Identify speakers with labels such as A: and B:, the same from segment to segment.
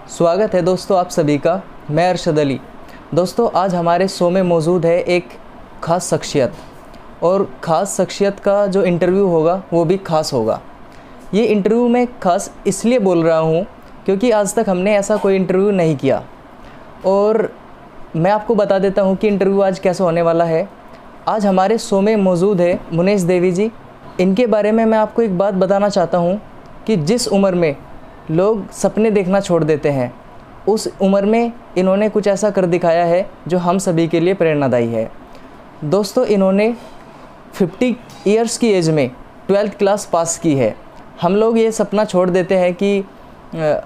A: स्वागत है दोस्तों आप सभी का। मैं अरशद अली। दोस्तों आज हमारे शो में मौजूद है एक ख़ास शख्सियत, और ख़ास शख्सियत का जो इंटरव्यू होगा वो भी ख़ास होगा। ये इंटरव्यू मैं ख़ास इसलिए बोल रहा हूँ क्योंकि आज तक हमने ऐसा कोई इंटरव्यू नहीं किया। और मैं आपको बता देता हूँ कि इंटरव्यू आज कैसे होने वाला है। आज हमारे शो में मौजूद है मुनेश देवी जी। इनके बारे में मैं आपको एक बात बताना चाहता हूँ कि जिस उम्र में लोग सपने देखना छोड़ देते हैं, उस उम्र में इन्होंने कुछ ऐसा कर दिखाया है जो हम सभी के लिए प्रेरणादायी है। दोस्तों इन्होंने 50 इयर्स की एज में 12th क्लास पास की है। हम लोग ये सपना छोड़ देते हैं कि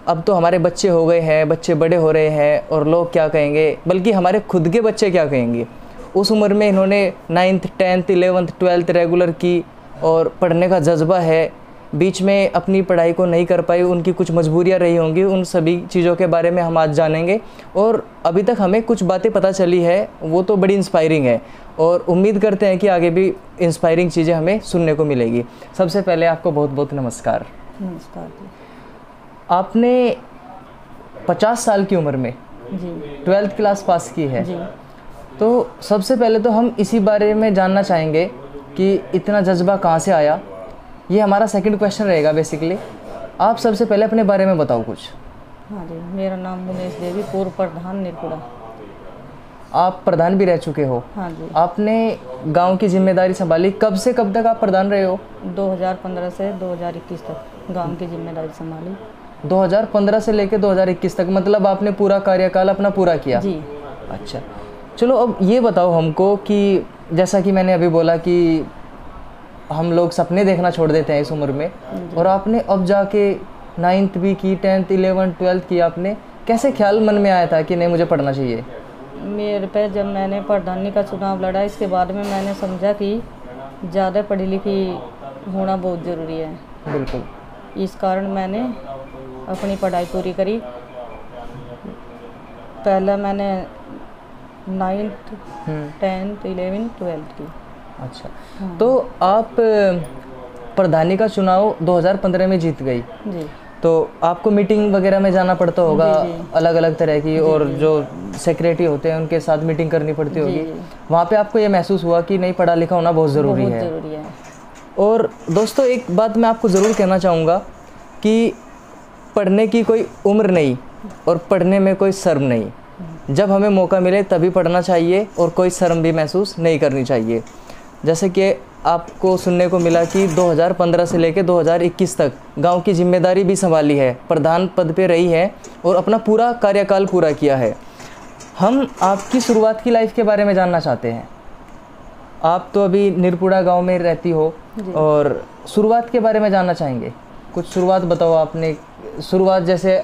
A: अब तो हमारे बच्चे हो गए हैं, बच्चे बड़े हो रहे हैं और लोग क्या कहेंगे, बल्कि हमारे खुद के बच्चे क्या कहेंगे। उस उम्र में इन्होंने 9th 10th 11th 12th regular की और पढ़ने का जज्बा है। बीच में अपनी पढ़ाई को नहीं कर पाई, उनकी कुछ मजबूरियां रही होंगी। उन सभी चीज़ों के बारे में हम आज जानेंगे। और अभी तक हमें कुछ बातें पता चली है वो तो बड़ी इंस्पायरिंग है, और उम्मीद करते हैं कि आगे भी इंस्पायरिंग चीज़ें हमें सुनने को मिलेगी। सबसे पहले आपको बहुत बहुत नमस्कार।
B: नमस्कार।
A: आपने 50 साल की उम्र में
B: जी
A: 12th क्लास पास की है।
B: जी
A: तो सबसे पहले तो हम इसी बारे में जानना चाहेंगे कि इतना जज्बा कहाँ से आया। ये हमारा सेकंड क्वेश्चन रहेगा बेसिकली। आप सबसे पहले अपने बारे में बताओ कुछ।
B: हाँ जी, मेरा नाम मुनेश देवी, पूर्व प्रधान निरपुड़ा।
A: आप प्रधान भी रह चुके हो।
B: हाँ जी।
A: आपने गांव की जिम्मेदारी संभाली, कब से कब तक आप प्रधान रहे हो?
B: 2015 से 2021 तक गांव की जिम्मेदारी संभाली।
A: 2015 से लेकर 2021 तक, मतलब आपने पूरा कार्यकाल अपना पूरा किया।
B: जी।
A: अच्छा, चलो अब ये बताओ हमको कि जैसा कि मैंने अभी बोला कि हम लोग सपने देखना छोड़ देते हैं इस उम्र में, और आपने अब जाके 9th भी की, 10th 11th 12th की। आपने कैसे ख्याल मन में आया था कि नहीं मुझे पढ़ना चाहिए?
B: मेरे पे जब मैंने प्रधानी का चुनाव लड़ा, इसके बाद में मैंने समझा कि ज़्यादा पढ़ी लिखी होना बहुत ज़रूरी है।
A: बिल्कुल।
B: इस कारण मैंने अपनी पढ़ाई पूरी करी। पहले मैंने 9th 10th 11th 12th की।
A: अच्छा। तो आप प्रधानी का चुनाव 2015 में जीत गई।
B: जी।
A: तो आपको मीटिंग वगैरह में जाना पड़ता होगा, अलग अलग तरह की, और जो सेक्रेटरी होते हैं उनके साथ मीटिंग करनी पड़ती होगी। वहाँ पे आपको ये महसूस हुआ कि नहीं पढ़ा लिखा होना बहुत ज़रूरी है। और दोस्तों एक बात मैं आपको ज़रूर कहना चाहूँगा कि पढ़ने की कोई उम्र नहीं और पढ़ने में कोई शर्म नहीं। जब हमें मौका मिले तभी पढ़ना चाहिए और कोई शर्म भी महसूस नहीं करनी चाहिए। जैसे कि आपको सुनने को मिला कि 2015 से लेकर 2021 तक गांव की जिम्मेदारी भी संभाली है, प्रधान पद पे रही है और अपना पूरा कार्यकाल पूरा किया है। हम आपकी शुरुआत की लाइफ के बारे में जानना चाहते हैं। आप तो अभी निरपुड़ा गांव में रहती हो, और शुरुआत के बारे में जानना चाहेंगे। कुछ शुरुआत बताओ। आपने शुरुआत, जैसे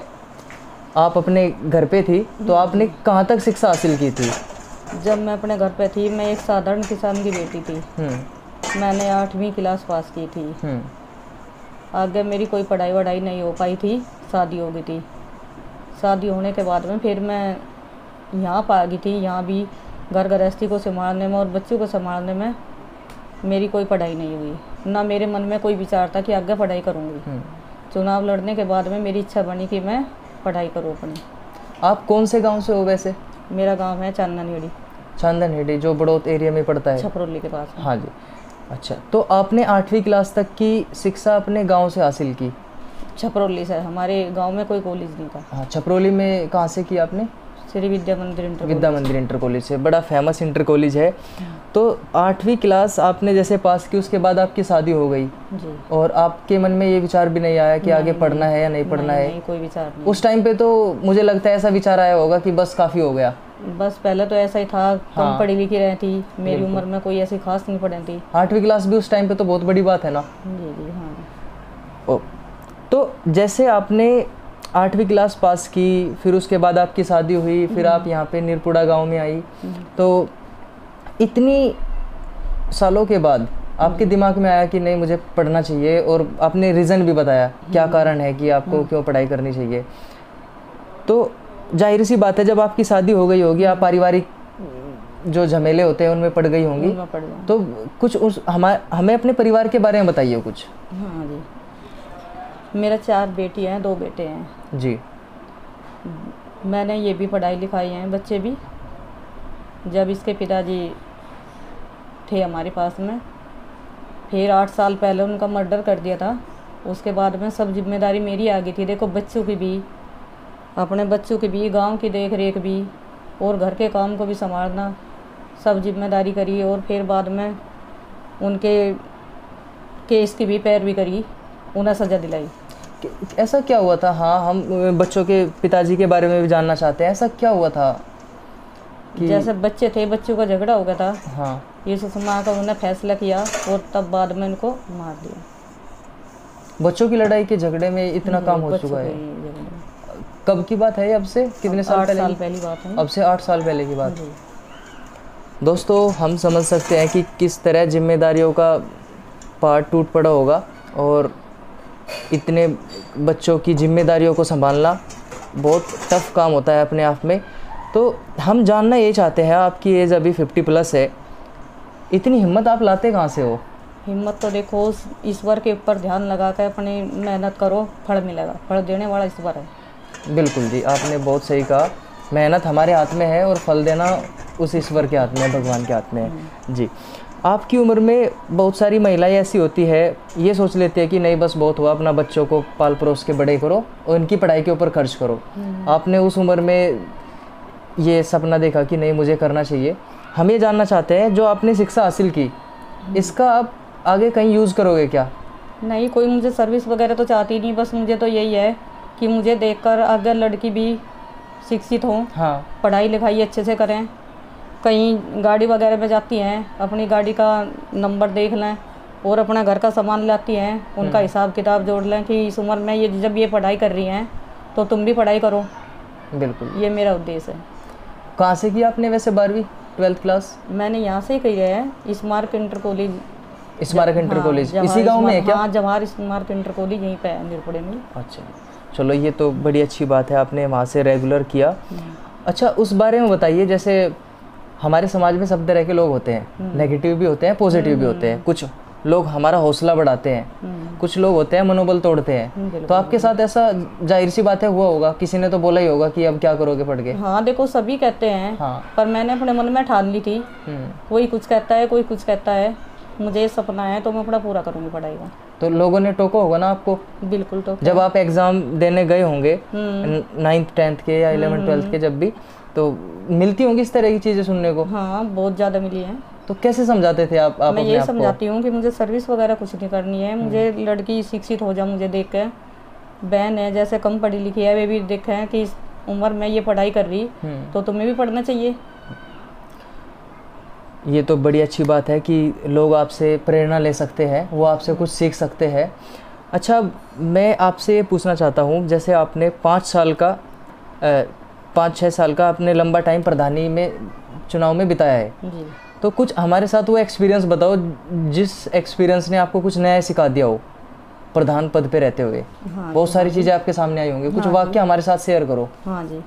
A: आप अपने घर पे थी तो आपने कहाँ तक शिक्षा हासिल की थी?
B: जब मैं अपने घर पे थी, मैं एक साधारण किसान की बेटी थी। मैंने 8वीं क्लास पास की थी। आगे मेरी कोई पढ़ाई वढ़ाई नहीं हो पाई थी, शादी हो गई थी। शादी होने के बाद में फिर मैं यहाँ आ गई थी। यहाँ भी घर गृहस्थी को संभालने में और बच्चों को संभालने में मेरी कोई पढ़ाई नहीं हुई। ना मेरे मन में कोई विचार था कि आगे पढ़ाई करूँगी। चुनाव लड़ने के बाद में मेरी इच्छा बनी कि मैं पढ़ाई करूँ अपनी।
A: आप कौन से गाँव से हो वैसे?
B: मेरा गाँव है चांदनहेड़ी।
A: चांदनहेड़ी जो बड़ौत एरिया में पड़ता है,
B: छपरौली के पास।
A: हाँ जी। अच्छा, तो आपने 8वीं क्लास तक की शिक्षा अपने गांव से हासिल की?
B: छपरौली से। हमारे गांव में कोई कॉलेज नहीं था।
A: हाँ, छपरौली में कहाँ से की आपने?
B: श्री विद्या मंदिर
A: इंटर कॉलेज से, बड़ा फेमस इंटर कॉलेज है। तो 8वीं क्लास आपने जैसे पास की, उसके बाद आपकी शादी हो गई
B: जी।
A: और आपके मन में ये विचार भी नहीं आया कि आगे पढ़ना है या नहीं पढ़ना है?
B: नहीं, कोई विचार नहीं।
A: उस टाइम पे तो मुझे लगता है ऐसा विचार आया होगा कि बस काफ़ी हो गया।
B: बस पहले तो ऐसा ही था। कम पढ़ी लिखी रहती, मेरी उम्र में कोई ऐसी खास नहीं पढ़ी थी।
A: 8वीं क्लास भी उस टाइम पे तो बहुत बड़ी बात है ना।
B: जी जी हाँ।
A: ओ, तो जैसे आपने 8वीं क्लास पास की, फिर उसके बाद आपकी शादी हुई, फिर आप यहाँ पे निरपुड़ा गांव में आई। तो इतनी सालों के बाद आपके दिमाग में आया कि नहीं मुझे पढ़ना चाहिए, और आपने रीज़न भी बताया क्या कारण है कि आपको क्यों पढ़ाई करनी चाहिए। तो जाहिर सी बात है जब आपकी शादी हो गई होगी, आप पारिवारिक जो झमेले होते हैं उनमें पड़ गई होंगी। तो कुछ हमें अपने परिवार के बारे में बताइए कुछ।
B: हाँ जी, मेरा 4 बेटी हैं, 2 बेटे हैं
A: जी।
B: मैंने ये भी पढ़ाई लिखाई है, बच्चे भी। जब इसके पिताजी थे हमारे पास में, फिर 8 साल पहले उनका मर्डर कर दिया था। उसके बाद में सब जिम्मेदारी मेरी आ गई थी। देखो बच्चों की भी, अपने बच्चों की भी, गांव की देख रेख भी और घर के काम को भी संभालना, सब जिम्मेदारी करी। और फिर बाद में उनके केस की भी पैरवी करी, उन्हें सज़ा दिलाई।
A: ऐसा क्या हुआ था? हाँ, हम बच्चों के पिताजी के बारे में भी जानना चाहते हैं। ऐसा क्या हुआ था कि
B: जैसे बच्चे थे, बच्चों का झगड़ा हो गया था।
A: हाँ,
B: ये सुषमा का उन्होंने फैसला किया और तब बाद में उनको मार दिया।
A: बच्चों की लड़ाई के झगड़े में इतना काम हो चुका है? कब की बात है? अब से कितने साल पहले?
B: 8 साल पहली बात है।
A: अब से 8 साल पहले की बात। दोस्तों, हम समझ सकते हैं कि किस तरह जिम्मेदारियों का पार्ट टूट पड़ा होगा और इतने बच्चों की जिम्मेदारियों को संभालना बहुत टफ काम होता है अपने आप में। तो हम जानना ये चाहते हैं, आपकी एज अभी 50+ है, इतनी हिम्मत आप लाते कहाँ से हो?
B: हिम्मत तो देखो, ईश्वर के ऊपर ध्यान लगा कर अपनी मेहनत करो, फल मिलेगा। फल देने वाला ईश्वर है।
A: बिल्कुल जी, आपने बहुत सही कहा। मेहनत हमारे हाथ में है और फल देना उस ईश्वर के हाथ में है, भगवान के हाथ में है जी। आपकी उम्र में बहुत सारी महिलाएं ऐसी होती है, ये सोच लेती है कि नहीं बस बहुत हुआ, अपना बच्चों को पाल परोस के बड़े करो और उनकी पढ़ाई के ऊपर खर्च करो। आपने उस उम्र में ये सपना देखा कि नहीं मुझे करना चाहिए। हम ये जानना चाहते हैं, जो आपने शिक्षा हासिल की, इसका आप आगे कहीं यूज़ करोगे क्या?
B: नहीं, कोई मुझे सर्विस वगैरह तो चाहती नहीं। बस मुझे तो यही है कि मुझे देखकर अगर लड़की भी शिक्षित हो,
A: हाँ,
B: पढ़ाई लिखाई अच्छे से करें, कहीं गाड़ी वगैरह में जाती हैं, अपनी गाड़ी का नंबर देख लें और अपना घर का सामान लाती हैं, उनका हिसाब किताब जोड़ लें कि इस उम्र में ये जब ये पढ़ाई कर रही हैं तो तुम भी पढ़ाई करो।
A: बिल्कुल,
B: ये मेरा उद्देश्य है।
A: कहाँ से किया आपने वैसे 12वीं 12th क्लास?
B: मैंने यहाँ से ही की है, स्मारक इंटर कॉलेज।
A: स्मारक इंटर कॉलेज इसी गांव में है क्या?
B: हाँ, जवाहर स्मारक इंटर कॉलेज यहीं पे है, निरपुड़े में।
A: अच्छा, चलो ये तो बड़ी अच्छी बात है, आपने वहाँ से रेगुलर किया। अच्छा, उस बारे में बताइए, जैसे हमारे समाज में सब तरह के लोग होते हैं, नेगेटिव भी होते हैं, पॉजिटिव भी होते हैं। कुछ लोग हमारा हौसला बढ़ाते हैं, कुछ लोग होते हैं मनोबल तोड़ते हैं। तो आपके साथ ऐसा जाहिर सी बात है हुआ होगा, किसी ने तो बोला ही होगा कि अब क्या करोगे पढ़ के?
B: हाँ देखो, सभी कहते हैं।
A: हाँ,
B: पर मैंने अपने मन में ठान ली थी, कोई कुछ कहता है, कोई कुछ कहता है, मुझे सपना है तो मैं अपना पूरा करूँगी पढ़ाई का।
A: तो लोगों ने टोका होगा ना आपको?
B: बिल्कुल टोका।
A: जब आप एग्ज़ाम देने गए होंगे 9th 10th के या 11th 12th के, जब भी, तो मिलती होंगी इस तरह की चीज़ें सुनने को?
B: हाँ, बहुत ज़्यादा मिली हैं।
A: तो कैसे समझाते थे आप?
B: मैं यही समझाती हूँ कि मुझे सर्विस वगैरह कुछ नहीं करनी है, मुझे लड़की शिक्षित हो जा, मुझे देख के। बहन है जैसे कम पढ़ी लिखी है, वे भी देखें कि इस उम्र में ये पढ़ाई कर रही तो तुम्हें भी पढ़ना चाहिए।
A: ये तो बड़ी अच्छी बात है कि लोग आपसे प्रेरणा ले सकते हैं, वो आपसे कुछ सीख सकते हैं। अच्छा, मैं आपसे ये पूछना चाहता हूँ, जैसे आपने 5-6 साल का आपने लंबा टाइम प्रधानी में चुनाव में बिताया है
B: जी।
A: तो कुछ हमारे साथ वो एक्सपीरियंस बताओ जिस एक्सपीरियंस ने आपको कुछ नया सिखा दिया हो प्रधान पद पे रहते हुए।
B: हाँ,
A: बहुत सारी चीज़ें आपके सामने आई होंगी, कुछ वाक्य हमारे साथ शेयर करो।
B: हाँ जी,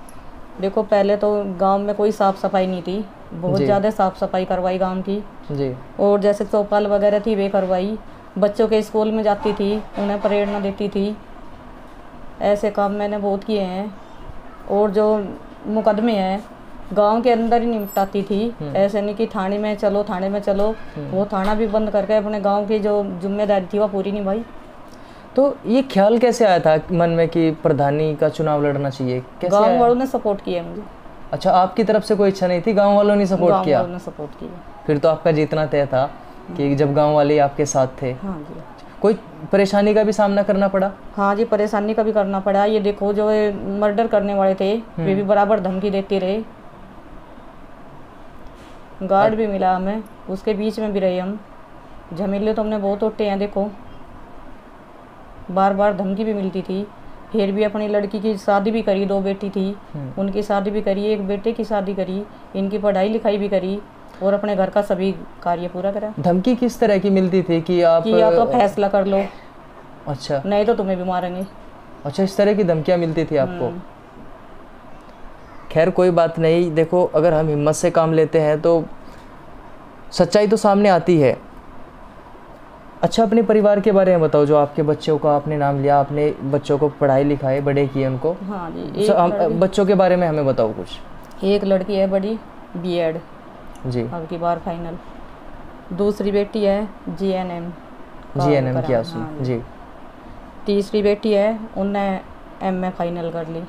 B: देखो पहले तो गांव में कोई साफ़ सफाई नहीं थी, बहुत ज़्यादा साफ़ सफाई करवाई गांव की
A: जी।
B: और जैसे चौपाल वगैरह थी वे करवाई, बच्चों के स्कूल में जाती थी, उन्हें प्रेरणा देती थी। ऐसे काम मैंने बहुत किए हैं। और जो मुकदमे हैं गांव के अंदर ही निपटाती थी, ऐसे नहीं कि थाने में चलो थाने में चलो, वो थाना भी बंद करके अपने गांव की जो जिम्मेदारी थी वो पूरी निभाई।
A: तो ये ख्याल कैसे आया था मन में कि प्रधानी का चुनाव लड़ना चाहिए?
B: गांव वालों ने सपोर्ट किया मुझे।
A: अच्छा, आपकी तरफ से कोई इच्छा नहीं थी, गांव वालों ने सपोर्ट किया?
B: गांव वालों ने सपोर्ट किया।
A: फिर तो आपका जीतना तय था कि जब गांव वाले आपके साथ थे।
B: हाँ जी।
A: कोई परेशानी का भी सामना करना पड़ा?
B: हाँ जी, परेशानी का भी करना पड़ा। ये देखो जो मर्डर करने वाले थे वे भी बराबर धमकी देते रहे, गार्ड भी मिला हमें, उसके बीच में भी रहे हम। झमेले तो हमने बहुत उठे हैं, देखो बार बार धमकी भी मिलती थी। फिर भी अपनी लड़की की शादी भी करी, 2 बेटी थी, उनकी शादी भी करी, 1 बेटे की शादी करी, इनकी पढ़ाई लिखाई भी करी और अपने घर का सभी कार्य पूरा करा।
A: धमकी किस तरह की मिलती थी कि आप
B: या तो फैसला कर लो,
A: अच्छा,
B: नहीं तो तुम्हें भी मारेंगे।
A: अच्छा, इस तरह की धमकियाँ मिलती थी आपको? खैर कोई बात नहीं, देखो अगर हम हिम्मत से काम लेते हैं तो सच्चाई तो सामने आती है। अच्छा, अपने परिवार के बारे में बताओ। जो आपके बच्चों का आपने नाम लिया, आपने बच्चों को पढ़ाई लिखाई बड़े किए उनको।
B: हाँ जी,
A: बच्चों के बारे में हमें बताओ कुछ।
B: एक लड़की है बड़ी B.Ed
A: जी,
B: अब की बार फाइनल। दूसरी बेटी है GNM
A: किया उसने।
B: हाँ
A: जी।
B: तीसरी बेटी है उनने MA फाइनल कर ली।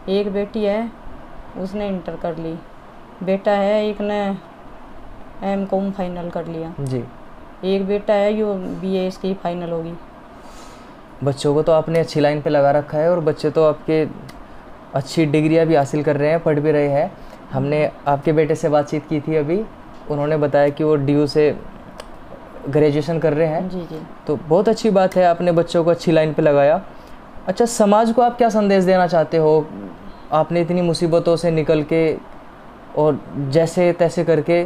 B: एक बेटी है उसने इंटर कर ली। बेटा है एक ने M.Com फाइनल कर लिया
A: जी।
B: एक बेटा है जो BA इसकी फाइनल होगी।
A: बच्चों को तो आपने अच्छी लाइन पे लगा रखा है और बच्चे तो आपके अच्छी डिग्रियां भी हासिल कर रहे हैं, पढ़ भी रहे हैं। हमने आपके बेटे से बातचीत की थी अभी, उन्होंने बताया कि वो DU से ग्रेजुएशन कर रहे हैं।
B: जी जी।
A: तो बहुत अच्छी बात है, आपने बच्चों को अच्छी लाइन पे लगाया। अच्छा, समाज को आप क्या संदेश देना चाहते हो? आपने इतनी मुसीबतों से निकल के और जैसे तैसे करके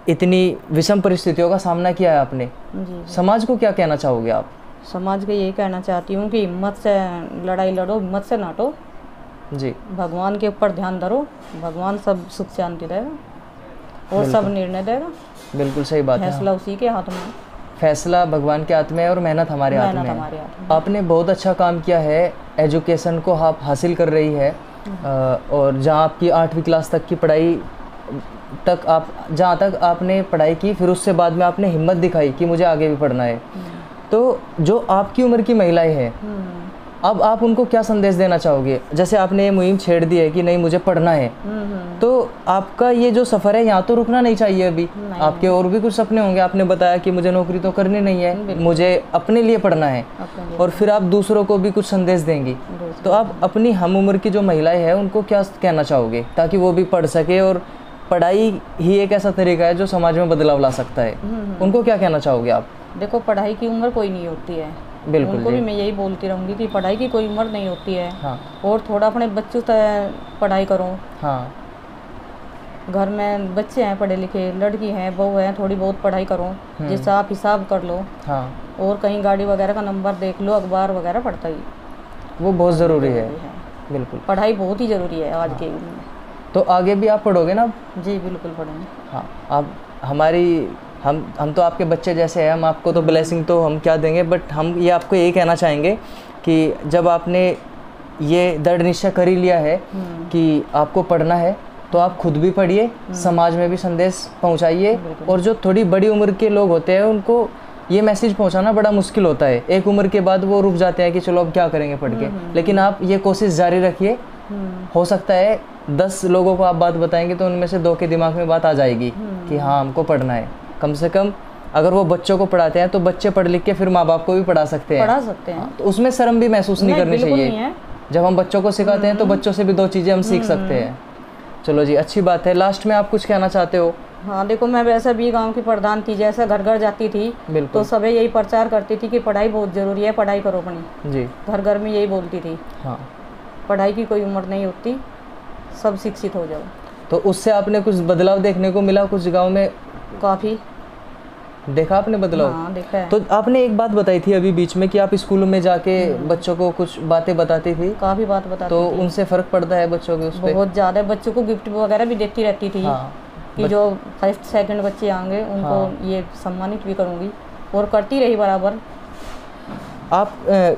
A: इतनी विषम परिस्थितियों का सामना किया है आपने,
B: जी।
A: समाज को क्या कहना चाहोगे आप?
B: समाज को यही कहना चाहती हूँ कि हिम्मत से लड़ाई लड़ो, हिम्मत से नाटो
A: जी।
B: भगवान के ऊपर ध्यान धरो, भगवान सब सुख शांति देगा और सब निर्णय देगा।
A: बिल्कुल सही बात है।
B: फैसला उसी के हाथ में।
A: फैसला भगवान के हाथ में है और मेहनत हमारे हाथ में है। आपने बहुत अच्छा काम किया है, एजुकेशन को आप हासिल कर रही है और जहाँ आपकी 8वीं क्लास तक की पढ़ाई तक आप जहाँ तक आपने पढ़ाई की, फिर उससे बाद में आपने हिम्मत दिखाई कि मुझे आगे भी पढ़ना है। तो जो आपकी उम्र की महिलाएं हैं, अब आप उनको क्या संदेश देना चाहोगे? जैसे आपने ये मुहिम छेड़ दी है कि नहीं मुझे पढ़ना है, तो आपका ये जो सफ़र है यहाँ तो रुकना नहीं चाहिए। अभी आपके और भी कुछ सपने होंगे। आपने बताया कि मुझे नौकरी तो करनी नहीं है, मुझे अपने लिए पढ़ना है, और फिर आप दूसरों को भी कुछ संदेश देंगी। तो आप अपनी हम उम्र की जो महिलाएं हैं उनको क्या कहना चाहोगे ताकि वो भी पढ़ सके? और पढ़ाई ही एक ऐसा तरीका है जो समाज में बदलाव ला सकता है। उनको क्या कहना चाहोगे आप?
B: देखो, पढ़ाई की उम्र कोई नहीं होती है।
A: बिल्कुल,
B: उनको भी मैं यही बोलती रहूँगी कि पढ़ाई की कोई उम्र नहीं होती है।
A: हाँ।
B: और थोड़ा अपने बच्चों से पढ़ाई करो।
A: हाँ।
B: घर में बच्चे हैं पढ़े लिखे, लड़की हैं, बहू है, थोड़ी बहुत पढ़ाई करो, जिससे आप हिसाब कर लो।
A: हाँ।
B: और कहीं गाड़ी वगैरह का नंबर देख लो, अखबार वगैरह पढ़ता ही,
A: वो बहुत ज़रूरी है। बिल्कुल,
B: पढ़ाई बहुत ही ज़रूरी है आज के युग में।
A: तो आगे भी आप पढ़ोगे ना?
B: जी बिल्कुल पढ़ेंगे।
A: हाँ, आप हमारी हम तो आपके बच्चे जैसे हैं, हम आपको तो ब्लेसिंग तो हम क्या देंगे, बट हम ये आपको यही कहना चाहेंगे कि जब आपने ये दृढ़ निश्चय कर ही लिया है कि आपको पढ़ना है, तो आप खुद भी पढ़िए, समाज में भी संदेश पहुंचाइए। और जो थोड़ी बड़ी उम्र के लोग होते हैं उनको ये मैसेज पहुंचाना बड़ा मुश्किल होता है। एक उम्र के बाद वो रुक जाते हैं कि चलो अब क्या करेंगे पढ़ के, लेकिन आप ये कोशिश जारी रखिए। हो सकता है 10 लोगों को आप बात बताएंगे तो उनमें से 2 के दिमाग में बात आ जाएगी कि हाँ हमको पढ़ना है। कम से कम अगर वो बच्चों को पढ़ाते हैं तो बच्चे पढ़ लिख के फिर माँ बाप को भी पढ़ा सकते हैं।
B: हाँ,
A: तो उसमें शर्म भी महसूस नहीं करनी चाहिए। जब हम बच्चों को सिखाते हैं तो बच्चों से भी 2 चीज़ें हम सीख सकते हैं। चलो जी, अच्छी बात है। लास्ट में आप कुछ कहना चाहते हो?
B: हाँ देखो, मैं वैसे भी गांव की प्रधान थी, जैसे घर घर जाती थी तो सभी यही प्रचार करती थी कि पढ़ाई बहुत ज़रूरी है, पढ़ाई करो अपनी। जी। घर घर में यही बोलती थी। हाँ, पढ़ाई की कोई उम्र नहीं होती, सब शिक्षित हो जाओ। तो उससे आपने कुछ बदलाव देखने को मिला कुछ गांव में? काफ़ी देखा आपने बदलाव? हाँ, देखा है। तो आपने एक बात बताई थी अभी बीच में कि आप स्कूलों में जाके बच्चों को कुछ बातें बताती थी। काफ़ी बात बताती थी। तो उनसे फ़र्क पड़ता है बच्चों के उस पर? बहुत ज़्यादा। बच्चों को गिफ्ट वगैरह भी देती रहती थी। हाँ, कि जो फर्स्ट सेकंड बच्चे आएंगे उनको हाँ, ये सम्मानित भी करूँगी, और करती रही बराबर। आप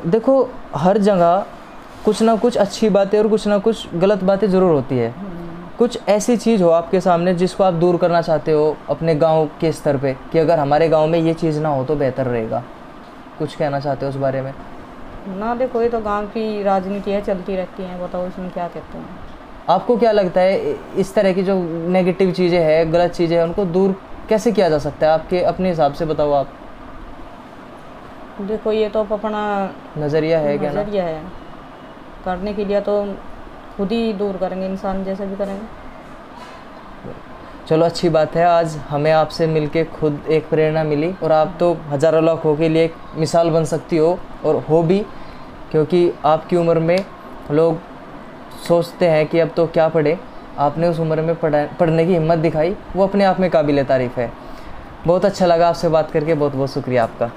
B: देखो, हर जगह कुछ ना कुछ अच्छी बातें और कुछ ना कुछ गलत बातें ज़रूर होती है। कुछ ऐसी चीज़ हो आपके सामने जिसको आप दूर करना चाहते हो अपने गांव के स्तर पे कि अगर हमारे गांव में ये चीज़ ना हो तो बेहतर रहेगा, कुछ कहना चाहते हो उस बारे में? ना देखो, ये तो गांव की राजनीति है, चलती रहती है, बताओ इसमें क्या कहते हैं। आपको क्या लगता है इस तरह की जो नेगेटिव चीज़ें हैं, गलत चीज़ें हैं, उनको दूर कैसे किया जा सकता है आपके अपने हिसाब से? बताओ आप। देखो, ये तो अपना नज़रिया है, क्या नज़रिया है। करने के लिए तो खुद ही दूर करेंगे, इंसान जैसे भी करेंगे। चलो, अच्छी बात है। आज हमें आपसे मिलके खुद एक प्रेरणा मिली, और आप तो हज़ारों लाखों के लिए एक मिसाल बन सकती हो, और हो भी, क्योंकि आपकी उम्र में लोग सोचते हैं कि अब तो क्या पढ़े। आपने उस उम्र में पढ़ने की हिम्मत दिखाई, वो अपने आप में काबिल तारीफ़ है। बहुत अच्छा लगा आपसे बात करके, बहुत बहुत शुक्रिया आपका।